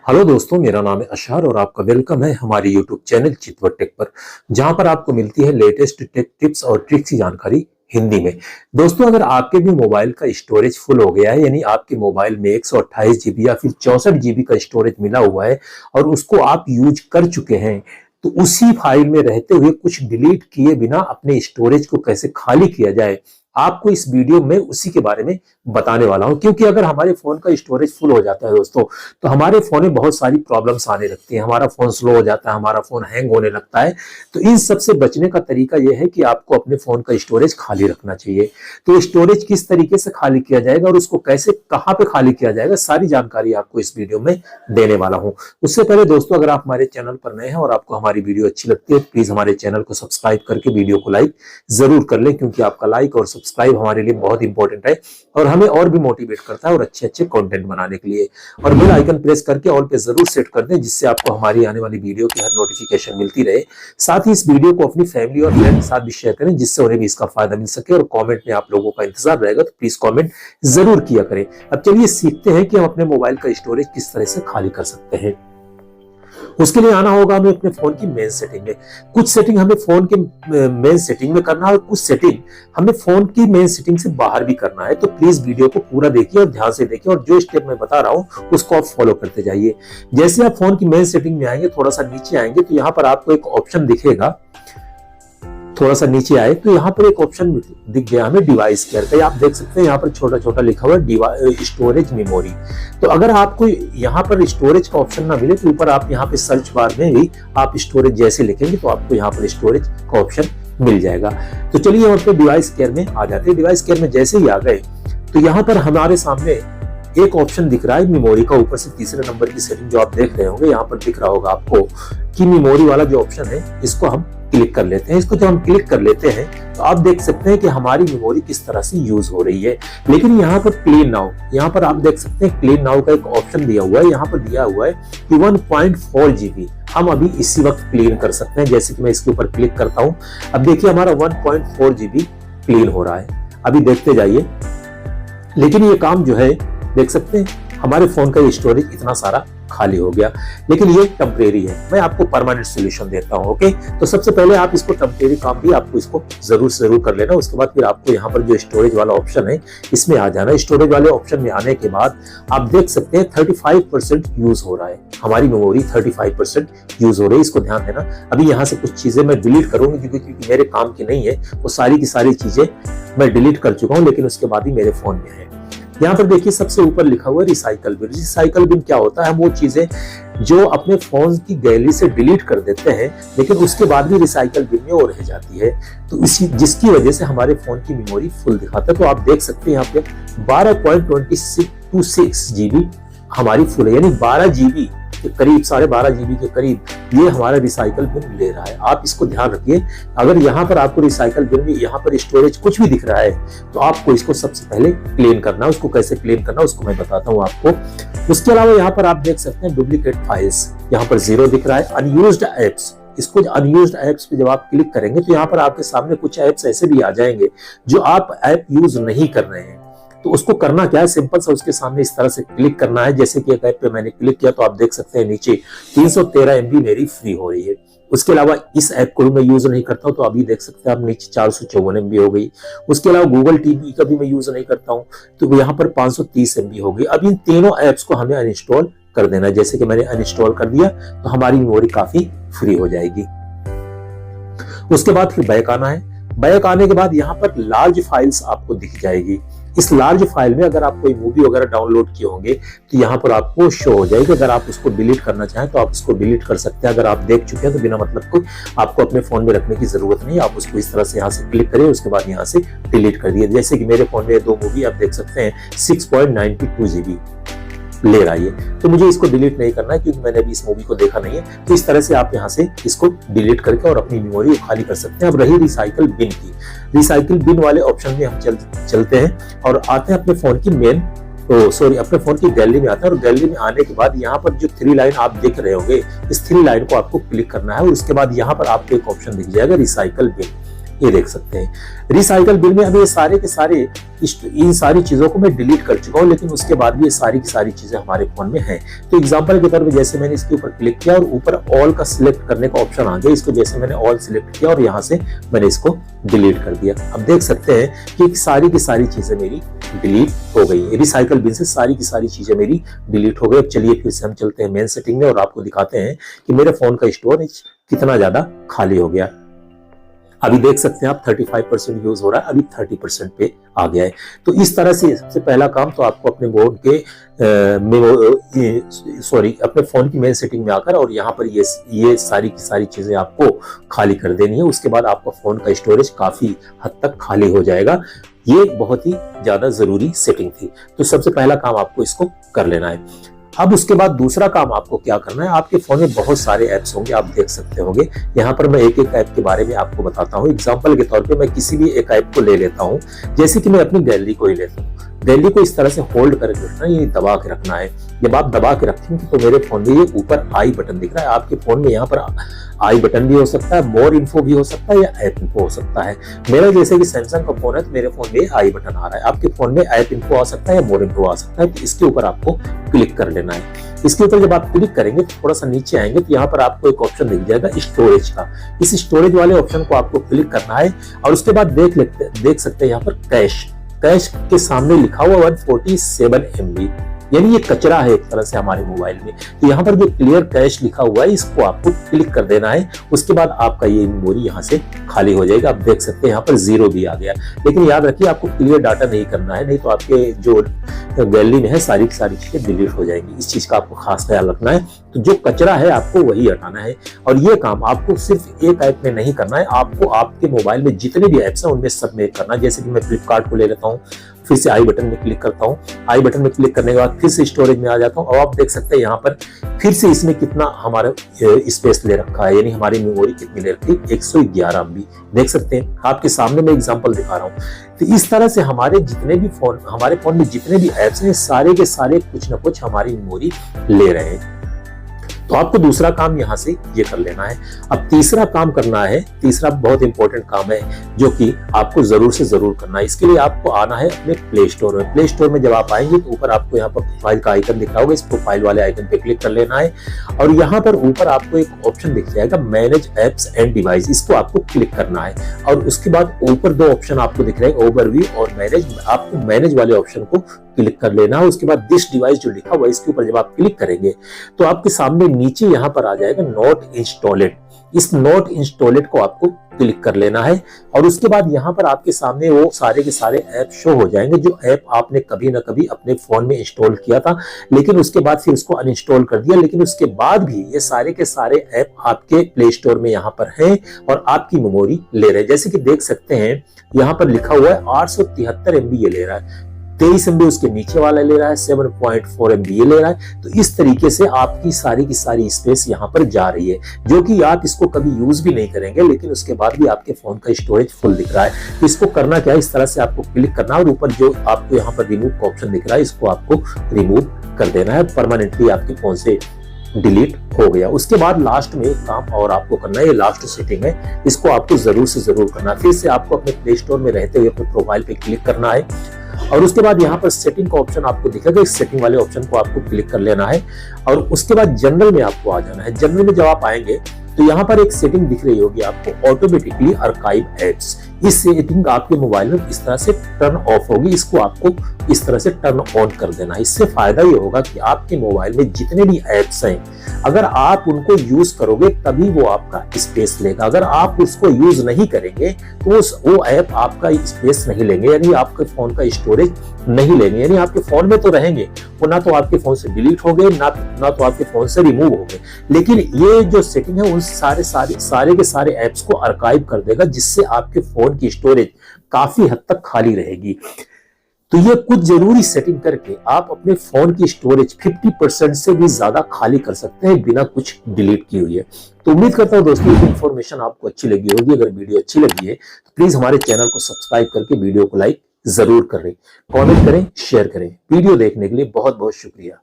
Hello दोस्तों, मेरा नाम है अशहर और आपका वेलकम है हमारे यूट्यूब चैनल चितवर टेक पर, जहां पर आपको मिलती है लेटेस्ट टेक टिप्स और ट्रिक्स की जानकारी हिंदी में। दोस्तों, अगर आपके भी मोबाइल का स्टोरेज फुल हो गया है, यानी आपके मोबाइल में 128 जीबी या फिर 64 जीबी का स्टोरेज मिला हुआ है और उसको आप यूज कर चुके हैं, तो उसी फाइल में रहते हुए कुछ डिलीट किए बिना अपने स्टोरेज को कैसे खाली किया जाए, आपको इस वीडियो में उसी के बारे में बताने वाला हूं। क्योंकि अगर हमारे फोन का स्टोरेज फुल हो जाता है दोस्तों, तो हमारे फोन में बहुत सारी प्रॉब्लम्स आने लगती हैं। हमारा फोन स्लो हो जाता है, हमारा फोन हैंग होने लगता है। तो इन सब से बचने का तरीका यह है कि आपको अपने फोन का स्टोरेज खाली रखना चाहिए। तो स्टोरेज किस तरीके से खाली किया जाएगा और उसको कैसे कहां पे खाली किया जाएगा, सारी जानकारी आपको इस वीडियो में देने वाला हूं। उससे पहले दोस्तों, अगर आप हमारे चैनल पर नए हैं और आपको हमारी वीडियो अच्छी लगती है, तो प्लीज हमारे चैनल को सब्सक्राइब करके वीडियो को लाइक जरूर कर लें, क्योंकि आपका लाइक और सब्सक्राइब हमारे लिए बहुत इंपॉर्टेंट है और हमें और भी मोटिवेट करता है और अच्छे अच्छे कंटेंट बनाने के लिए। और बेल आइकन प्रेस करके ऑल पे जरूर सेट कर दें, जिससे आपको हमारी आने वाली वीडियो की हर नोटिफिकेशन मिलती रहे। साथ ही इस वीडियो को अपनी फैमिली और फ्रेंड के साथ भी शेयर करें, जिससे उन्हें भी इसका फायदा मिल सके। और कमेंट में आप लोगों का इंतजार रहेगा, तो प्लीज कमेंट जरूर किया करें। अब चलिए सीखते हैं कि हम अपने मोबाइल का स्टोरेज किस तरह से खाली कर सकते हैं। उसके लिए आना होगा हमें अपने फोन की मेन सेटिंग में। कुछ सेटिंग हमें फोन के मेन सेटिंग में करना है और कुछ सेटिंग हमें फोन की मेन सेटिंग से बाहर भी करना है। तो प्लीज वीडियो को पूरा देखिए और ध्यान से देखिए, और जो स्टेप मैं बता रहा हूं उसको आप फॉलो करते जाइए। जैसे आप फोन की मेन सेटिंग में आएंगे, थोड़ा सा नीचे आएंगे, तो यहाँ पर आपको एक ऑप्शन दिखेगा। थोड़ा सा नीचे आए तो यहाँ पर एक ऑप्शन दिख गया हमें डिवाइस केयर का। आप देख सकते हैं यहाँ पर छोटा छोटा लिखा हुआ है स्टोरेज मेमोरी। तो अगर आपको यहाँ पर स्टोरेज का ऑप्शन ना मिले, तो ऊपर आप यहाँ पे सर्च बार में भी आप स्टोरेज जैसे लिखेंगे तो आपको यहाँ पर स्टोरेज का ऑप्शन मिल जाएगा। तो चलिए हम अपने डिवाइस केयर में आ जाते हैं। डिवाइस केयर में जैसे ही आ गए, तो यहाँ पर हमारे सामने एक ऑप्शन दिख रहा है मेमोरी का। ऊपर से तीसरे नंबर की सेटिंग जो आप देख रहे होंगे, यहाँ पर दिख रहा होगा आपको कि मेमोरी वाला जो ऑप्शन है, इसको हम क्लिक कर लेते हैं। इसको जब हम क्लिक कर लेते हैं, तो आप देख सकते हैं कि हमारी मेमोरी किस तरह से यूज हो रही है। लेकिन यहाँ पर क्लीन नाउ, यहाँ पर आप देख सकते हैं क्लीन नाउ का एक ऑप्शन दिया हुआ है। यहाँ पर दिया हुआ है कि 1.4 जीबी हम अभी इसी वक्त क्लीन कर सकते हैं। जैसे कि मैं इसके ऊपर क्लिक करता हूं, अब देखिए हमारा 1.4 जीबी क्लीन हो रहा है। अभी देखते जाइए। लेकिन ये काम जो है, देख सकते हैं हमारे फोन का स्टोरेज इतना सारा खाली हो गया। लेकिन ये टेम्परेरी है, मैं आपको परमानेंट सोल्यूशन देता हूं। ओके, तो सबसे पहले आप इसको टेम्परेरी काम भी आपको इसको जरूर कर लेना। उसके बाद फिर आपको यहाँ पर जो स्टोरेज वाला ऑप्शन है, इसमें आ जाना। स्टोरेज वाले ऑप्शन में आने के बाद आप देख सकते हैं 35% यूज हो रहा है। हमारी मेमोरी 35% यूज हो रही है, इसको ध्यान देना। अभी यहाँ से कुछ चीजें मैं डिलीट करूंगी, क्योंकि मेरे काम की नहीं है, वो सारी की सारी चीजें मैं डिलीट कर चुका हूँ, लेकिन उसके बाद ही मेरे फोन में है। यहाँ पर देखिए सबसे ऊपर लिखा हुआ है रिसाइकल बिन। रिसाइकल बिन क्या होता है? हम वो चीजें जो अपने फोन की गैलरी से डिलीट कर देते हैं, लेकिन उसके बाद भी रिसाइकल बिन में वो रह जाती है, तो इसी जिसकी वजह से हमारे फोन की मेमोरी फुल दिखाता है। तो आप देख सकते हैं यहाँ पे 12.26 जीबी हमारी फुल है, यानी 12 जीबी के करीब, 12.5 जीबी के करीब ये हमारा रिसाइकल बिन ले रहा है। आप इसको ध्यान रखिए। अगर यहाँ पर आपको रिसाइकल बिन में यहाँ पर स्टोरेज कुछ भी दिख रहा है, तो आपको इसको सबसे पहले क्लीन करना है। उसको कैसे क्लीन करना है उसको मैं बताता हूँ आपको। उसके अलावा यहाँ पर आप देख सकते हैं डुप्लीकेट फाइल्स, यहाँ पर 0 दिख रहा है। अनयूज्ड एप्स, इसको अनयूज्ड एप्स पे जब आप क्लिक करेंगे, तो यहाँ पर आपके सामने कुछ एप्स ऐसे भी आ जाएंगे जो आप ऐप यूज नहीं कर रहे हैं। तो उसको करना क्या है, सिंपल सा उसके सामने इस तरह से क्लिक करना है। जैसे कि एक ऐप पे मैंने क्लिक किया, तो आप देख सकते हैं नीचे 313 MB मेरी फ्री हो रही है। उसके अलावा इस ऐप को मैं यूज नहीं करता हूं, तो अभी देख सकते हैं आप नीचे 454 MB हो गई। उसके अलावा गूगल टीवी का भी मैं यूज नहीं करता हूं, तो यहाँ पर 530 MB हो गई। अब इन तीनों ऐप्स को हमें अनइंस्टॉल कर देना है। जैसे कि मैंने अनइंस्टॉल कर दिया, तो हमारी मेमोरी काफी फ्री हो जाएगी। उसके बाद फिर बैक आना है। बैक आने के बाद यहाँ पर लार्ज फाइल्स आपको दिख जाएगी। इस लार्ज फाइल में अगर आप कोई मूवी वगैरह डाउनलोड किए होंगे, तो यहाँ पर आपको शो हो जाएगी। अगर आप उसको डिलीट करना चाहें तो आप उसको डिलीट कर सकते हैं। अगर आप देख चुके हैं तो बिना मतलब को आपको अपने फोन में रखने की जरूरत नहीं। आप उसको इस तरह से यहाँ से क्लिक करिए, उसके बाद यहाँ से डिलीट कर दिए। जैसे कि मेरे फोन में 2 मूवी आप देख सकते हैं 6.92 जीबी ले रहा है, तो मुझे इसको डिलीट नहीं करना है, क्योंकि मैंने अभी इस मूवी को देखा नहीं है। तो इस तरह से आप यहाँ से इसको डिलीट करके और अपनी मेमोरी को खाली कर सकते हैं। अब रही रिसाइकल बिन की, रिसाइकल बिन वाले ऑप्शन में हम चलते हैं और आते हैं अपने फोन की अपने फोन की गैलरी में आते हैं। और गैलरी में आने के बाद यहाँ पर जो 3 लाइन आप देख रहे होंगे, इस 3 लाइन को आपको क्लिक करना है। और उसके बाद यहाँ पर आपको एक ऑप्शन दिख जाएगा रिसाइकल बिन। ये देख सकते हैं। रिसाइकल बिन में अब ये सारे के सारे इन सारी चीजों को मैं डिलीट कर चुका हूँ, लेकिन उसके बाद भी ये सारी की सारी चीजें हमारे फोन में हैं। तो एग्जांपल के तौर पे जैसे मैंने इसके ऊपर क्लिक किया और ऊपर ऑल का सिलेक्ट करने का ऑप्शन आ गया, इसको जैसे मैंने ऑल सिलेक्ट किया और यहाँ से मैंने इसको डिलीट कर दिया। अब देख सकते हैं कि सारी की सारी चीजें मेरी डिलीट हो गई। रिसाइकल बिन से सारी की सारी चीजें मेरी डिलीट हो गई। अब चलिए फिर से हम चलते हैं मेन सेटिंग में और आपको दिखाते हैं कि मेरे फोन का स्टोरेज कितना ज्यादा खाली हो गया। अभी देख सकते हैं आप 35% यूज हो रहा है, अभी 30% पे आ गया है। तो इस तरह से सबसे पहला काम तो आपको अपने फोन के अपने फोन की मेन सेटिंग में आकर और यहाँ पर ये सारी की सारी चीजें आपको खाली कर देनी है। उसके बाद आपका फोन का स्टोरेज काफी हद तक खाली हो जाएगा। ये बहुत ही ज्यादा जरूरी सेटिंग थी, तो सबसे पहला काम आपको इसको कर लेना है। अब उसके बाद दूसरा काम आपको क्या करना है, आपके फोन में बहुत सारे ऐप्स होंगे, आप देख सकते होंगे। यहाँ पर मैं एक एक ऐप के बारे में आपको बताता हूँ। एग्जांपल के तौर पे मैं किसी भी एक ऐप को ले लेता हूँ, जैसे कि मैं अपनी गैलरी को ही लेता हूँ। गैलरी को इस तरह से होल्ड करके रखना है, ये दबा के रखना है। जब आप दबा के रखेंगे तो मेरे फोन में ये ऊपर आई बटन दिख रहा है। आपके फोन में यहाँ पर आई बटन भी हो सकता है, मोर इन्फो भी हो सकता है, या ऐप इन्फो हो सकता है। मेरा जैसे कि सैमसंग का फोन है तो मेरे फोन में आई बटन आ रहा है। आपके फोन में ऐप इन्फो आ सकता है या मोर इन्फो आ सकता है। तो इसके ऊपर आपको क्लिक कर लेना है। इसके ऊपर जब आप क्लिक करेंगे तो थोड़ा सा नीचे आएंगे तो यहाँ पर आपको एक ऑप्शन दिख जाएगा स्टोरेज का। इस स्टोरेज वाले ऑप्शन को आपको क्लिक करना है और उसके बाद देख सकते हैं यहाँ पर कैश के सामने लिखा हुआ 147 MB, यानी ये कचरा है एक तरह से हमारे मोबाइल में। तो यहाँ पर जो क्लियर कैश लिखा हुआ है इसको आपको क्लिक कर देना है। उसके बाद आपका ये मेमोरी यहाँ से खाली हो जाएगा। आप देख सकते हैं यहाँ पर 0 भी आ गया, लेकिन याद रखिए आपको क्लियर डाटा नहीं करना है, नहीं तो आपके जो गैलरी में है सारी चीजें डिलीट हो जाएंगी। इस चीज का आपको खास ख्याल रखना है। तो जो कचरा है आपको वही हटाना है, और ये काम आपको सिर्फ एक ऐप में नहीं करना है, आपको आपके मोबाइल में जितने भी ऐप्स हैं उनमें सब में करना है। जैसे कि मैं फ्लिपकार्ट को ले लेता हूँ, फिर से आई बटन में क्लिक करता हूँ। आई बटन में क्लिक करने के बाद फिर से स्टोरेज में आ जाता हूँ और आप देख सकते हैं यहाँ पर फिर से इसमें कितना हमारा स्पेस ले रखा है, यानी हमारी मेमोरी कितनी ले रखी है, 111 MB। देख सकते हैं आपके सामने मैं एग्जांपल दिखा रहा हूँ। तो इस तरह से हमारे फोन में जितने भी ऐप्स हैं सारे के सारे कुछ ना कुछ हमारी मेमोरी ले रहे हैं। तो आपको दूसरा काम यहाँ से ये कर लेना है। अब तीसरा काम करना है, तीसरा बहुत इंपॉर्टेंट काम है जो कि आपको जरूर से जरूर करना है। इसके लिए आपको आना है अपने प्ले स्टोर में। प्ले स्टोर में जब आप आएंगे तो ऊपर आपको यहाँ पर प्रोफाइल का आइकन दिख रहा होगा, इस प्रोफाइल वाले आइकन पे क्लिक कर लेना है और यहाँ पर ऊपर आपको एक ऑप्शन दिख जाएगा मैनेज एप्स एंड डिवाइस, इसको आपको क्लिक करना है। और उसके बाद ऊपर दो ऑप्शन आपको दिख रहे हैं, ओवरव्यू और मैनेज। आपको मैनेज वाले ऑप्शन को क्लिक कर लेना है। उसके बाद दिस डिवाइस जो लिखा हुआ है इसके ऊपर जब आप क्लिक करेंगे तो आपके सामने नीचे यहाँ पर आ जाएगा नॉट इंस्टॉलेड। इस नॉट इंस्टॉलेड को आपको क्लिक कर लेना है और उसके बाद यहाँ पर आपके सामने वो सारे के सारे ऐप शो हो जाएंगे जो ऐप आपने कभी ना कभी अपने फोन में इंस्टॉल किया था, लेकिन उसके बाद फिर उसको अनइंस्टॉल कर दिया। लेकिन उसके बाद भी ये सारे के सारे ऐप आपके प्ले स्टोर में यहाँ पर हैं और आपकी मेमोरी ले रहे हैं। जैसे कि देख सकते हैं यहाँ पर लिखा हुआ है 873 MB ये ले रहा है, 23 MB उसके नीचे वाला ले रहा है, 7.4 MB ये ले रहा है। तो इस तरीके से आपकी सारी की सारी स्पेस यहाँ पर जा रही है, जो कि आप इसको कभी यूज भी नहीं करेंगे, लेकिन उसके बाद भी आपके फोन का स्टोरेज फुल दिख रहा है। तो इसको करना क्या है, इस तरह से आपको क्लिक करना है और ऊपर जो आपको यहाँ पर रिमूव का ऑप्शन दिख रहा है इसको आपको रिमूव कर देना है। परमानेंटली आपके फोन से डिलीट हो गया। उसके बाद लास्ट में एक काम और आपको करना है, ये लास्ट सेटिंग है, इसको आपको जरूर से जरूर करना है। फिर से आपको अपने प्ले स्टोर में रहते हुए अपने प्रोफाइल पे क्लिक करना है और उसके बाद यहाँ पर सेटिंग का ऑप्शन आपको दिखेगा, इस सेटिंग वाले ऑप्शन को आपको क्लिक कर लेना है और उसके बाद जनरल में आपको आ जाना है। जनरल में जब आप आएंगे तो यहाँ पर एक सेटिंग दिख रही होगी आपको, ऑटोमेटिकली आर्काइव एप्स। इस सेटिंग आपके मोबाइल में इस तरह से टर्न ऑफ होगी, इसको आपको इस तरह से टर्न ऑन कर देना है। इससे फायदा ये होगा कि आपके मोबाइल में जितने भी एप्स हैं अगर आप उनको यूज करोगे तभी वो आपका स्पेस लेगा। अगर आप उसको यूज नहीं करेंगे तो वो ऐप आपका स्पेस नहीं लेंगे, यानी आपके फोन का स्टोरेज नहीं लेंगे, यानी आपके फोन में तो रहेंगे, वो ना तो आपके फोन से डिलीट हो गए ना तो आपके फोन से रिमूव हो गए, लेकिन ये जो सेटिंग है उन सारे के सारे ऐप्स को आर्काइव कर देगा, जिससे आपके फोन की स्टोरेज काफी हद तक खाली रहेगी। तो ये कुछ जरूरी सेटिंग करके आप अपने फोन की स्टोरेज 50% से भी ज्यादा खाली कर सकते हैं बिना कुछ डिलीट किए हुए। तो उम्मीद करता हूं दोस्तों ये इन्फॉर्मेशन आपको अच्छी लगी होगी। अगर वीडियो अच्छी लगी है तो प्लीज हमारे चैनल को सब्सक्राइब करके वीडियो को लाइक जरूर करें, कमेंट करें, शेयर करें। वीडियो देखने के लिए बहुत बहुत शुक्रिया।